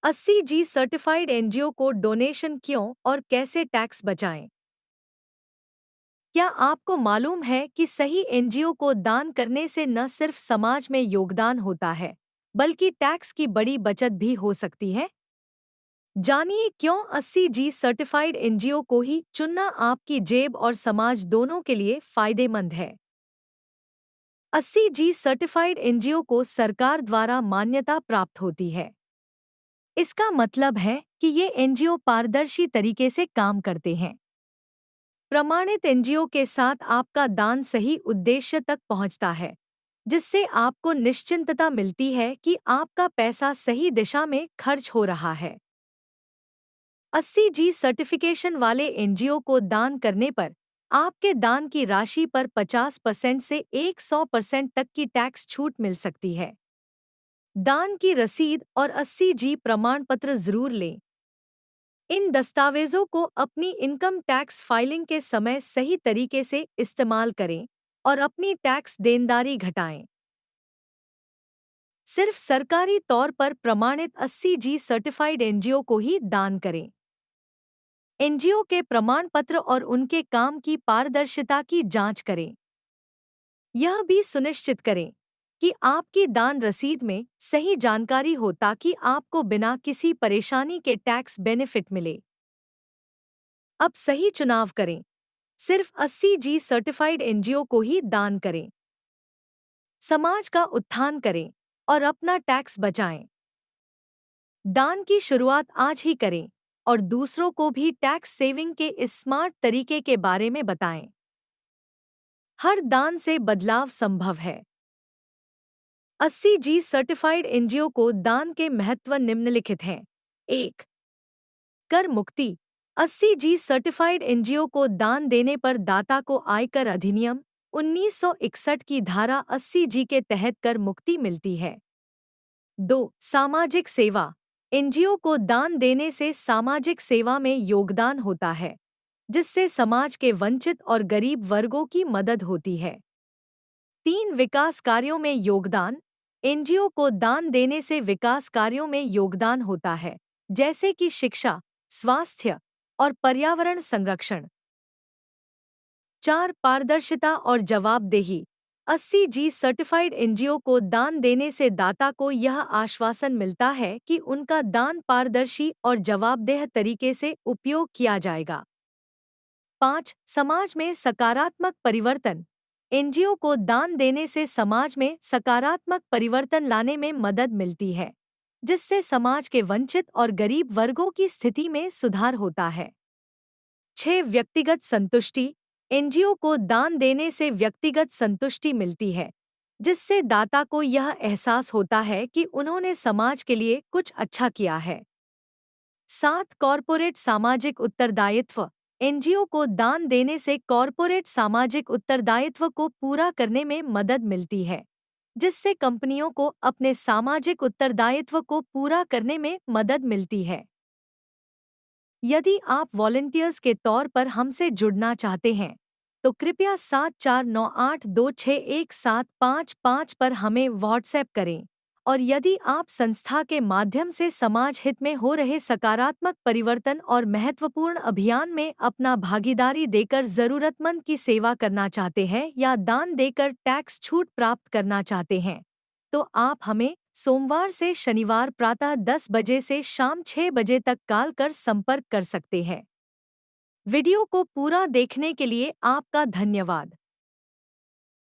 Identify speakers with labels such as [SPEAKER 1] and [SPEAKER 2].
[SPEAKER 1] 80G certified NGO को donation क्यों और कैसे टैक्स बचाएं? क्या आपको मालूम है कि सही एनजीओ को दान करने से न सिर्फ समाज में योगदान होता है, बल्कि टैक्स की बड़ी बचत भी हो सकती है? जानिए क्यों 80G सर्टिफाइड एनजीओ को ही चुनना आपकी जेब और समाज दोनों के लिए फायदेमंद है। 80G सर्टिफाइड एनजीओ को सरकार द्वारा मान्यता प्राप्त होती है। इसका मतलब है कि ये एनजीओ पारदर्शी तरीके से काम करते हैं। प्रमाणित एनजीओ के साथ आपका दान सही उद्देश्य तक पहुंचता है, जिससे आपको निश्चिंतता मिलती है कि आपका पैसा सही दिशा में खर्च हो रहा है। 80G सर्टिफिकेशन वाले एनजीओ को दान करने पर आपके दान की राशि पर 50% से 100% तक की टैक्स छूट मिल सकती है। दान की रसीद और 80G प्रमाण पत्र जरूर लें। इन दस्तावेजों को अपनी इनकम टैक्स फाइलिंग के समय सही तरीके से इस्तेमाल करें और अपनी टैक्स देनदारी घटाएं। सिर्फ सरकारी तौर पर प्रमाणित 80G सर्टिफाइड एनजीओ को ही दान करें। एनजीओ के प्रमाण पत्र और उनके काम की पारदर्शिता की जांच करें। यह भी सुनिश्चित करें कि आपकी दान रसीद में सही जानकारी हो ताकि आपको बिना किसी परेशानी के टैक्स बेनिफिट मिले। अब सही चुनाव करें। सिर्फ 80G सर्टिफाइड एनजीओ को ही दान करें। समाज का उत्थान करें और अपना टैक्स बचाएं। दान की शुरुआत आज ही करें और दूसरों को भी टैक्स सेविंग के इस स्मार्ट तरीके के बारे में बताएं। हर दान से बदलाव संभव है। 80G सर्टिफाइड एनजीओ को दान के महत्व निम्नलिखित हैं। 1. कर मुक्ति। 80G सर्टिफाइड एनजीओ को दान देने पर दाता को आयकर अधिनियम 1961 की धारा 80G के तहत कर मुक्ति मिलती है। 2. सामाजिक सेवा। एनजीओ को दान देने से सामाजिक सेवा में योगदान होता है, जिससे समाज के वंचित और गरीब वर्गों की मदद होती है। 3. विकास कार्यों में योगदान। एनजीओ को दान देने से विकास कार्यों में योगदान होता है, जैसे कि शिक्षा, स्वास्थ्य और पर्यावरण संरक्षण। 4. पारदर्शिता और जवाबदेही। 80G सर्टिफाइड एनजीओ को दान देने से दाता को यह आश्वासन मिलता है कि उनका दान पारदर्शी और जवाबदेह तरीके से उपयोग किया जाएगा। 5. समाज में सकारात्मक परिवर्तन। एनजीओ को दान देने से समाज में सकारात्मक परिवर्तन लाने में मदद मिलती है, जिससे समाज के वंचित और गरीब वर्गों की स्थिति में सुधार होता है। 6. व्यक्तिगत संतुष्टि। एनजीओ को दान देने से व्यक्तिगत संतुष्टि मिलती है, जिससे दाता को यह एहसास होता है कि उन्होंने समाज के लिए कुछ अच्छा किया है। 7. कॉर्पोरेट सामाजिक उत्तरदायित्व। एनजीओ को दान देने से कॉर्पोरेट सामाजिक उत्तरदायित्व को पूरा करने में मदद मिलती है, जिससे कंपनियों को अपने सामाजिक उत्तरदायित्व को पूरा करने में मदद मिलती है। यदि आप वॉलंटियर्स के तौर पर हमसे जुड़ना चाहते हैं, तो कृपया 7498261755 पर हमें व्हाट्सएप करें। और यदि आप संस्था के माध्यम से समाज हित में हो रहे सकारात्मक परिवर्तन और महत्वपूर्ण अभियान में अपना भागीदारी देकर जरूरतमंद की सेवा करना चाहते हैं या दान देकर टैक्स छूट प्राप्त करना चाहते हैं, तो आप हमें सोमवार से शनिवार प्रातः 10 बजे से शाम 6 बजे तक कॉल कर संपर्क कर सकते हैं। वीडियो को पूरा देखने के लिए आपका धन्यवाद।